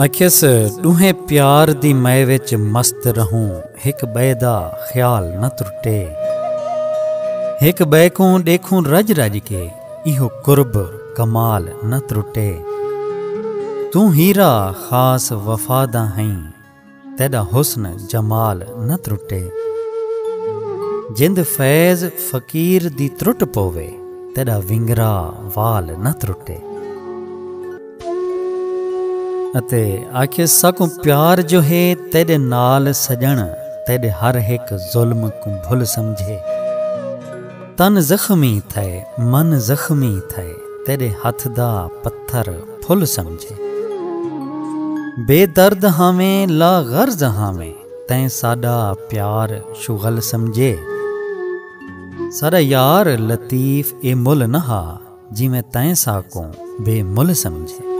आखियस डूहे प्यार दी मै विच मस्त रहूं, हिक बे दा ख्याल न त्रुटे। हिक बे को देखूं रज रज के, इहो कुर्ब कमाल न त्रुटे। तू हीरा खास वफादा हईं, तेदा हुस्न जमाल न त्रुटे। जिंद फैज़ फकीर दी त्रुट पोवे, तेदा विंगरा वाल न त्रुटे। अते आखे सकूं प्यार जो है तेरे नाल सजण, तेरे हर एक जुल्म को भुल समझे। तन जख्मी थे मन जख्मी थे, तेरे हथ दा पत्थर फुल समझे। बेदर्द हावें ला गर्ज हावें, तैं साडा प्यार शुगल समझे। साडा यार लतीफ ए मुल नहा, जिमें तैं साकों बेमुल समझे।